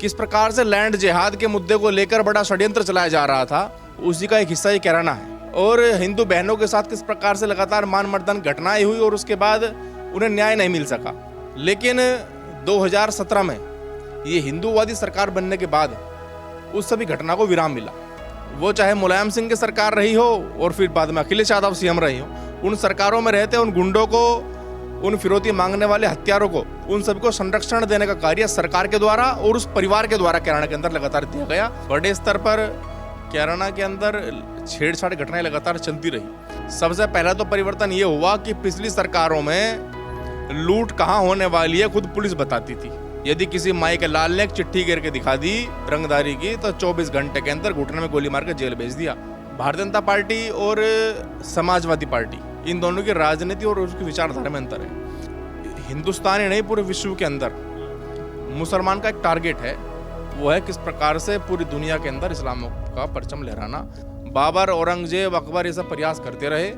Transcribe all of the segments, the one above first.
किस प्रकार से लैंड जिहाद के मुद्दे को लेकर बड़ा षड्यंत्र चलाया जा रहा था, उसी का एक हिस्सा ये कैराना है। और हिंदू बहनों के साथ किस प्रकार से लगातार मान मर्दन घटनाएं हुई और उसके बाद उन्हें न्याय नहीं मिल सका। लेकिन 2017 में ये हिंदूवादी सरकार बनने के बाद उस सभी घटना को विराम मिला। वो चाहे मुलायम सिंह की सरकार रही हो और फिर बाद में अखिलेश यादव सीएम रही हो, उन सरकारों में रहते उन गुंडों को, उन फिरौती मांगने वाले हत्यारों को, उन सभी को संरक्षण देने का कार्य सरकार के द्वारा और उस परिवार के द्वारा कैराना के अंदर लगातार दिया गया। बड़े स्तर पर कैराना के अंदर छेड़छाड़ घटनाएं लगातार चलती रही। सबसे पहला तो परिवर्तन ये हुआ कि पिछली सरकारों में लूट कहाँ होने वाली है खुद पुलिस बताती थी। यदि किसी माई के लाल ने एक चिट्ठी गिर के दिखा दी रंगदारी की तो 24 घंटे के अंदर घुटने में गोली मार के जेल भेज दिया। भारतीय जनता पार्टी और समाजवादी पार्टी, इन दोनों की राजनीति और उसकी विचारधारा में अंतर है। हिंदुस्तान ही नहीं पूरे विश्व के अंदर मुसलमान का एक टारगेट है, वो है किस प्रकार से पूरी दुनिया के अंदर इस्लाम का परचम लहराना। बाबर, औरंगजेब, अकबर ये सब प्रयास करते रहे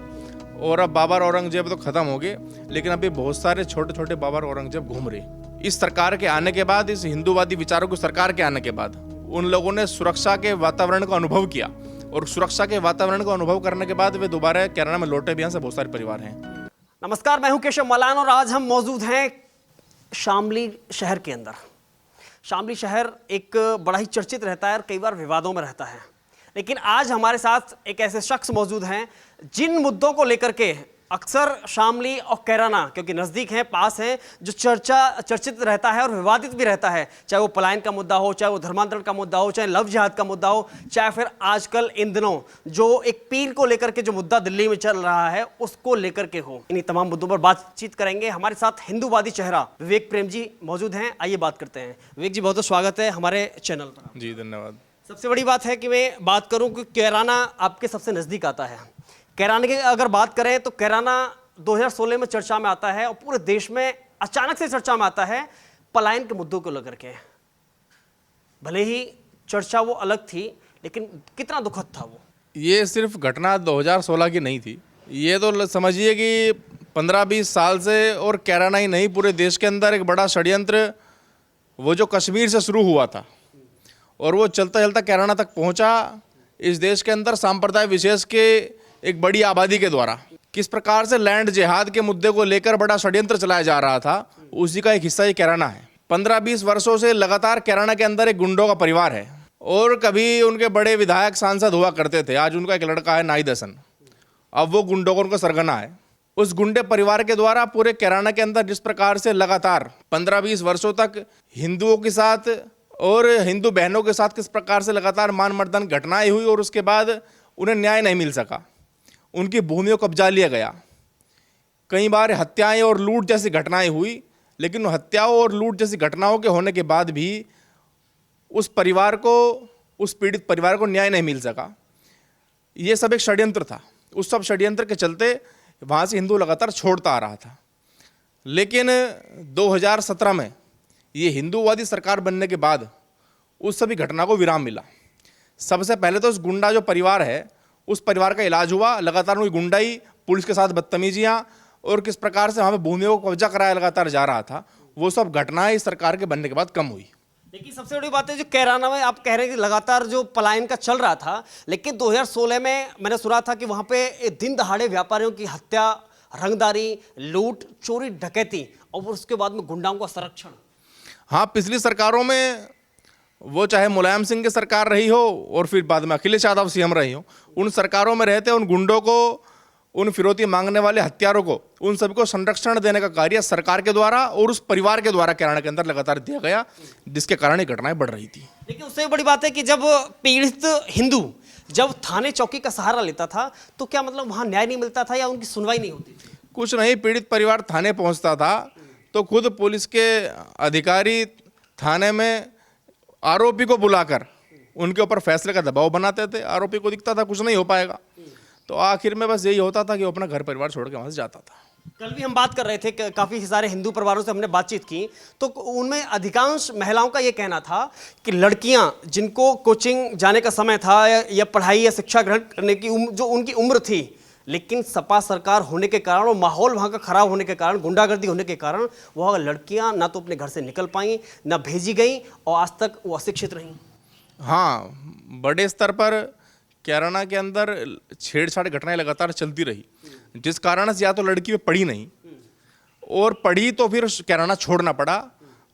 और अब बाबर औरंगजेब तो खत्म हो गए, लेकिन अभी बहुत सारे छोटे छोटे बाबर औरंगजेब घूम रहे। इस सरकार के आने के बाद, इस हिंदूवादी विचारों की सरकार के आने के बाद उन लोगों ने सुरक्षा के वातावरण का अनुभव किया और सुरक्षा के वातावरण का अनुभव करने के बाद वे दोबारा कैराना में लौटे भी। यहाँ से बहुत सारे परिवार हैं। नमस्कार, मैं हूं केशव मलान और आज हम मौजूद हैं शामली शहर के अंदर। शामली शहर एक बड़ा ही चर्चित रहता है और कई बार विवादों में रहता है, लेकिन आज हमारे साथ एक ऐसे शख्स मौजूद हैं जिन मुद्दों को लेकर के अक्सर शामली और कैराना, क्योंकि नज़दीक हैं, पास हैं, जो चर्चित रहता है और विवादित भी रहता है। चाहे वो पलायन का मुद्दा हो, चाहे वो धर्मांतरण का मुद्दा हो, चाहे लव जिहाद का मुद्दा हो, चाहे फिर आजकल इन दिनों जो एक पीर को लेकर के जो मुद्दा दिल्ली में चल रहा है उसको लेकर के हो। इन्हीं तमाम मुद्दों पर बातचीत करेंगे। हमारे साथ हिंदूवादी चेहरा विवेक प्रेम जी मौजूद हैं। आइए बात करते हैं। विवेक जी, बहुत बहुत स्वागत है हमारे चैनल पर। जी धन्यवाद। सबसे बड़ी बात है कि मैं बात करूं कि कैराना आपके सबसे नज़दीक आता है। कैराना की अगर बात करें तो कैराना 2016 में चर्चा में आता है और पूरे देश में अचानक से चर्चा में आता है पलायन के मुद्दों को लेकर के। भले ही चर्चा वो अलग थी, लेकिन कितना दुखद था वो। ये सिर्फ घटना 2016 की नहीं थी, ये तो समझिए कि 15-20 साल से, और कैराना ही नहीं पूरे देश के अंदर एक बड़ा षड्यंत्र वो जो कश्मीर से शुरू हुआ था और वो चलता चलता कैराना तक पहुंचा। इस देश के अंदर सांप्रदाय विशेष के एक बड़ी आबादी के द्वारा किस प्रकार से लैंड जिहाद के मुद्दे को लेकर बड़ा षड्यंत्र चलाया जा रहा था, उसी का एक हिस्सा ये कैराना है। 15-20 वर्षों से लगातार कैराना के अंदर एक गुंडों का परिवार है और कभी उनके बड़े विधायक सांसद हुआ करते थे। आज उनका एक लड़का है नाहिद हसन, अब वो गुंडों को उनका सरगना है। उस गुंडे परिवार के द्वारा पूरे कैराना के अंदर जिस प्रकार से लगातार 15-20 वर्षों तक हिंदुओं के साथ और हिंदू बहनों के साथ किस प्रकार से लगातार मान मर्दन घटनाएं हुई और उसके बाद उन्हें न्याय नहीं मिल सका, उनकी भूमियों को कब्जा लिया गया। कई बार हत्याएं और लूट जैसी घटनाएं हुई, लेकिन हत्याओं और लूट जैसी घटनाओं के होने के बाद भी उस परिवार को, उस पीड़ित परिवार को न्याय नहीं मिल सका। ये सब एक षड्यंत्र था। उस सब षड्यंत्र के चलते वहाँ से हिंदू लगातार छोड़ता आ रहा था। लेकिन 2017 में ये हिंदूवादी सरकार बनने के बाद उस सभी घटना को विराम मिला। सबसे पहले तो उस गुंडा जो परिवार है, उस परिवार का इलाज हुआ। लगातार उनकी गुंडाई, पुलिस के साथ बदतमीजियाँ और किस प्रकार से वहाँ पे भूमियों को कब्जा कराया लगातार जा रहा था, वो सब घटनाएं इस सरकार के बनने के बाद कम हुई। लेकिन सबसे बड़ी बात है जो कैराना में आप कह रहे हैं कि लगातार जो पलायन का चल रहा था, लेकिन 2016 में मैंने सुना था कि वहाँ पे दिन दहाड़े व्यापारियों की हत्या, रंगदारी, लूट, चोरी, डकैती और उसके बाद में गुंडाओं का संरक्षण। हाँ, पिछली सरकारों में, वो चाहे मुलायम सिंह की सरकार रही हो और फिर बाद में अखिलेश यादव सीएम रही हो, उन सरकारों में रहते उन गुंडों को, उन फिरौती मांगने वाले हत्यारों को, उन सभी को संरक्षण देने का कार्य सरकार के द्वारा और उस परिवार के द्वारा कैराना के अंदर लगातार दिया गया, जिसके कारण ये घटनाएं बढ़ रही थी। लेकिन उससे बड़ी बात है कि जब पीड़ित हिंदू जब थाने चौकी का सहारा लेता था तो क्या मतलब वहाँ न्याय नहीं मिलता था या उनकी सुनवाई नहीं होती थी? कुछ नहीं, पीड़ित परिवार थाने पहुँचता था तो खुद पुलिस के अधिकारी थाने में आरोपी को बुलाकर उनके ऊपर फैसले का दबाव बनाते थे। आरोपी को दिखता था कुछ नहीं हो पाएगा, तो आखिर में बस यही होता था कि वो अपना घर परिवार छोड़ के वहाँ से जाता था। कल भी हम बात कर रहे थे, काफ़ी सारे हिंदू परिवारों से हमने बातचीत की, तो उनमें अधिकांश महिलाओं का ये कहना था कि लड़कियां जिनको कोचिंग जाने का समय था या पढ़ाई या शिक्षा ग्रहण करने की जो उनकी उम्र थी, लेकिन सपा सरकार होने के कारण और माहौल वहाँ का खराब होने के कारण, गुंडागर्दी होने के कारण वह लड़कियाँ ना तो अपने घर से निकल पाईं, ना भेजी गईं और आज तक वो अशिक्षित रहीं। हाँ, बड़े स्तर पर कैराना के अंदर छेड़छाड़ घटनाएं लगातार चलती रही, जिस कारण से या तो लड़की वे पढ़ी नहीं, और पढ़ी तो फिर कैराना छोड़ना पड़ा।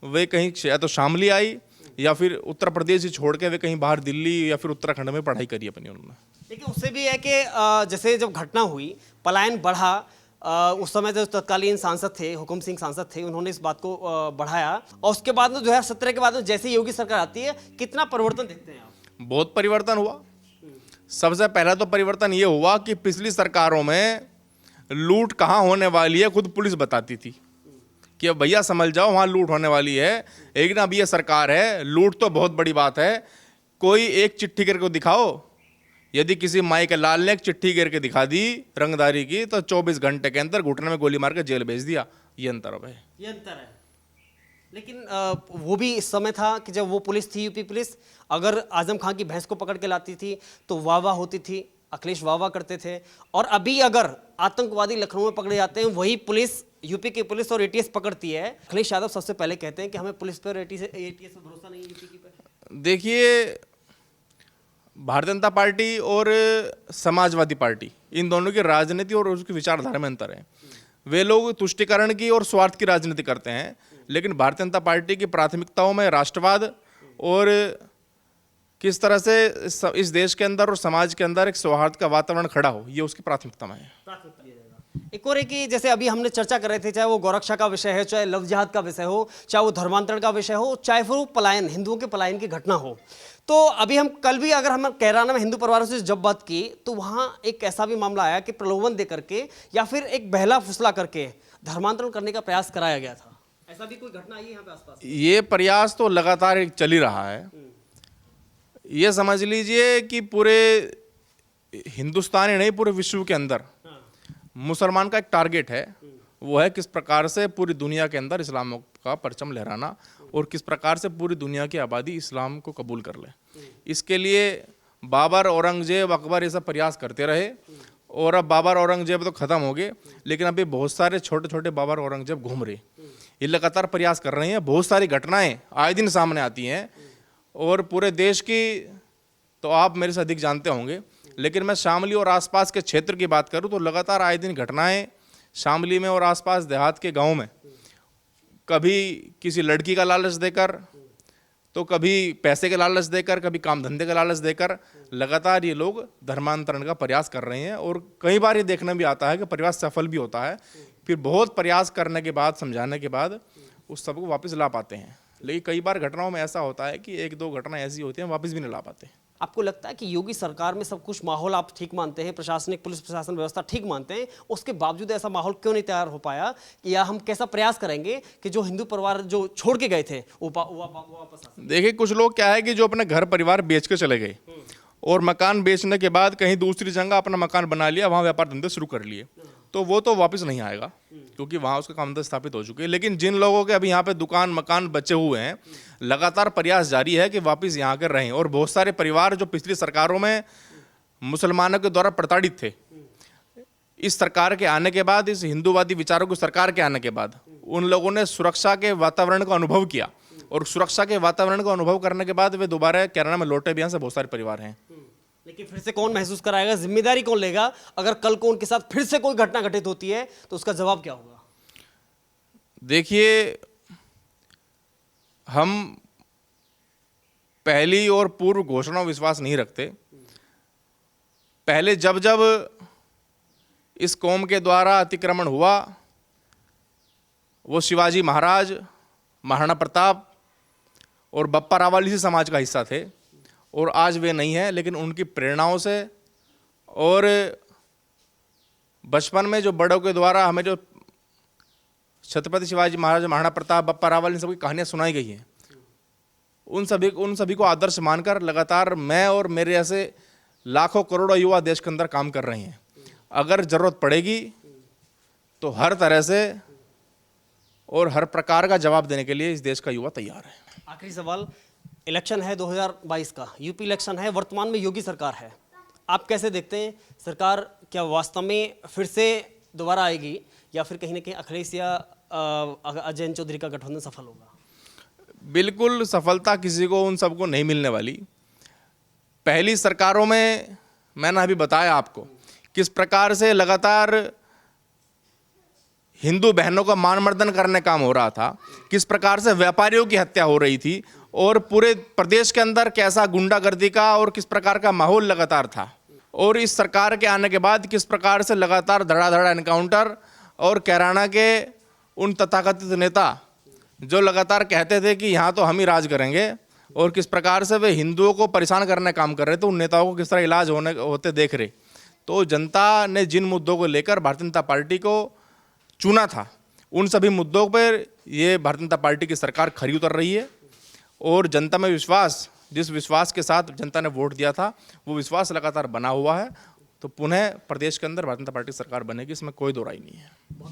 वे कहीं या तो शामली आई या फिर उत्तर प्रदेश ही छोड़ के वे कहीं बाहर दिल्ली या फिर उत्तराखंड में पढ़ाई करी अपनी उन्होंने। लेकिन उससे भी है कि जैसे जब घटना हुई, पलायन बढ़ा, उस समय जो तत्कालीन सांसद थे, हुकुम सिंह सांसद थे, उन्होंने इस बात को बढ़ाया और उसके बाद में 2017 के बाद में जैसे योगी सरकार आती है, कितना परिवर्तन देखते हैं आप? बहुत परिवर्तन हुआ। सबसे पहला तो परिवर्तन ये हुआ कि पिछली सरकारों में लूट कहाँ होने वाली है खुद पुलिस बताती थी कि अब भैया समझ जाओ वहाँ लूट होने वाली है। एक ना, अभी ये सरकार है, लूट तो बहुत बड़ी बात है, कोई एक चिट्ठी करके दिखाओ। यदि किसी माई के लाल ने एक चिट्ठी करके दिखा दी रंगदारी की, तो 24 घंटे के अंदर घुटने में गोली मार के जेल भेज दिया। ये अंतर अब है, ये अंतर है। लेकिन वो भी इस समय था कि जब वो पुलिस थी, यूपी पुलिस, अगर आजम खान की भैंस को पकड़ के लाती थी तो वाह वाह होती थी, अखिलेश वाह वाह करते थे। और अभी अगर आतंकवादी लखनऊ में पकड़े जाते हैं, वही पुलिस, यूपी की पुलिस और एटीएस पकड़ती है, अखिलेश यादव सबसे पहले कहते हैं कि हमें पुलिस पर एटीएस पर भरोसा नहीं है, यूपी की पर। देखिए, भारतीय जनता पार्टी और समाजवादी पार्टी, इन दोनों की राजनीति और उसकी विचारधारा में अंतर है। वे लोग तुष्टिकरण की और स्वार्थ की राजनीति करते हैं, लेकिन भारतीय जनता पार्टी की प्राथमिकताओं में राष्ट्रवाद और किस तरह से इस देश के अंदर और समाज के अंदर एक सौहार्द का वातावरण खड़ा हो, ये उसकी प्राथमिकता में है। एक और है कि जैसे अभी हमने चर्चा कर रहे थे, चाहे वो गोरक्षा का विषय है, चाहे लव जिहाद का विषय हो, चाहे वो धर्मांतरण का विषय हो, चाहे फिर वो पलायन, हिंदुओं के पलायन की घटना हो, तो अभी हम कल भी अगर हम कैराना में हिंदू परिवारों से जब बात की तो वहाँ एक ऐसा भी मामला आया कि प्रलोभन दे करके या फिर एक बहला फुसला करके धर्मांतरण करने का प्रयास कराया गया था। ऐसा भी कोई घटना आई है यहाँ पे आसपास? ये प्रयास तो लगातार चल ही रहा है। ये समझ लीजिए कि पूरे हिंदुस्तान ही नहीं, पूरे विश्व के अंदर मुसलमान का एक टारगेट है, वो है किस प्रकार से पूरी दुनिया के अंदर इस्लाम का परचम लहराना और किस प्रकार से पूरी दुनिया की आबादी इस्लाम को कबूल कर ले। इसके लिए बाबर, औरंगजेब, अकबर ये सब प्रयास करते रहे और अब बाबर औरंगजेब तो ख़त्म हो गए, लेकिन अभी बहुत सारे छोटे छोटे बाबर औरंगजेब घूम रहे, ये लगातार प्रयास कर रहे हैं। बहुत सारी घटनाएं आए दिन सामने आती हैं और पूरे देश की तो आप मेरे से अधिक जानते होंगे, लेकिन मैं शामली और आसपास के क्षेत्र की बात करूं तो लगातार आए दिन घटनाएं शामली में और आसपास देहात के गाँव में, कभी किसी लड़की का लालच देकर, तो कभी पैसे के लालच देकर, कभी काम धंधे का लालच देकर लगातार ये लोग धर्मांतरण का प्रयास कर रहे हैं। और कई बार ये देखने भी आता है कि प्रयास सफल भी होता है, फिर बहुत प्रयास करने के बाद, समझाने के बाद उस सबको वापस ला पाते हैं। लेकिन कई बार घटनाओं में ऐसा होता है कि एक दो घटना ऐसी होती हैं वापस भी नहीं ला पाते। आपको लगता है कि योगी सरकार में सब कुछ माहौल आप ठीक मानते हैं, प्रशासनिक पुलिस प्रशासन व्यवस्था ठीक मानते हैं, उसके बावजूद ऐसा माहौल क्यों नहीं तैयार हो पाया? या हम कैसा प्रयास करेंगे कि जो हिंदू परिवार जो छोड़ के गए थे वो वापस आ सकें? देखिए, कुछ लोग क्या है कि जो अपने घर परिवार बेच के चले गए और मकान बेचने के बाद कहीं दूसरी जगह अपना मकान बना लिया, वहाँ व्यापार धंधे शुरू कर लिए, तो वो तो वापस नहीं आएगा क्योंकि वहाँ उसका काम स्थापित हो चुके हैं। लेकिन जिन लोगों के अभी यहाँ पे दुकान मकान बचे हुए हैं, लगातार प्रयास जारी है कि वापस यहाँ के रहें। और बहुत सारे परिवार जो पिछली सरकारों में मुसलमानों के द्वारा प्रताड़ित थे, इस सरकार के आने के बाद, इस हिंदूवादी विचारों की सरकार के आने के बाद उन लोगों ने सुरक्षा के वातावरण का अनुभव किया और सुरक्षा के वातावरण का अनुभव करने के बाद वे दोबारा कैराना में लौटे भी। यहाँ से बहुत सारे परिवार हैं। लेकिन फिर से कौन महसूस कराएगा, जिम्मेदारी कौन लेगा? अगर कल को उनके साथ फिर से कोई घटना घटित होती है तो उसका जवाब क्या होगा? देखिए, हम पहली और पूर्व घोषणा विश्वास नहीं रखते। पहले जब जब इस कौम के द्वारा अतिक्रमण हुआ, वो शिवाजी महाराज, महाराणा प्रताप और बप्पा रावल इसी समाज का हिस्सा थे और आज वे नहीं हैं। लेकिन उनकी प्रेरणाओं से और बचपन में जो बड़ों के द्वारा हमें जो छत्रपति शिवाजी महाराज, महाराणा प्रताप, बप्पा रावल, इन सबकी कहानियाँ सुनाई गई हैं, उन सभी को आदर्श मानकर लगातार मैं और मेरे ऐसे लाखों करोड़ों युवा देश के अंदर काम कर रहे हैं। अगर ज़रूरत पड़ेगी तो हर तरह से और हर प्रकार का जवाब देने के लिए इस देश का युवा तैयार है। आखिरी सवाल, इलेक्शन है 2022 का, यूपी इलेक्शन है, वर्तमान में योगी सरकार है, आप कैसे देखते हैं सरकार क्या वास्तव में फिर से दोबारा आएगी या फिर कहीं ना कहीं अखिलेश या अजय चौधरी का गठबंधन सफल होगा? बिल्कुल सफलता किसी को उन सबको नहीं मिलने वाली। पहली सरकारों में मैंने अभी बताया आपको किस प्रकार से लगातार हिंदू बहनों का मानमर्दन करने काम हो रहा था, किस प्रकार से व्यापारियों की हत्या हो रही थी और पूरे प्रदेश के अंदर कैसा गुंडागर्दी का और किस प्रकार का माहौल लगातार था। और इस सरकार के आने के बाद किस प्रकार से लगातार धड़ाधड़ एनकाउंटर और कैराना के उन तथाकथित नेता जो लगातार कहते थे कि यहाँ तो हम ही राज करेंगे और किस प्रकार से वे हिंदुओं को परेशान करने का काम कर रहे थे, उन नेताओं को किस तरह इलाज होते देख रहे। तो जनता ने जिन मुद्दों को लेकर भारतीय जनता पार्टी को चुना था, उन सभी मुद्दों पर ये भारतीय जनता पार्टी की सरकार खरी उतर रही है। और जनता में विश्वास, जिस विश्वास के साथ जनता ने वोट दिया था, वो विश्वास लगातार बना हुआ है। तो पुनः प्रदेश के अंदर भारतीय जनता पार्टी सरकार बनेगी, इसमें कोई दो राय नहीं है।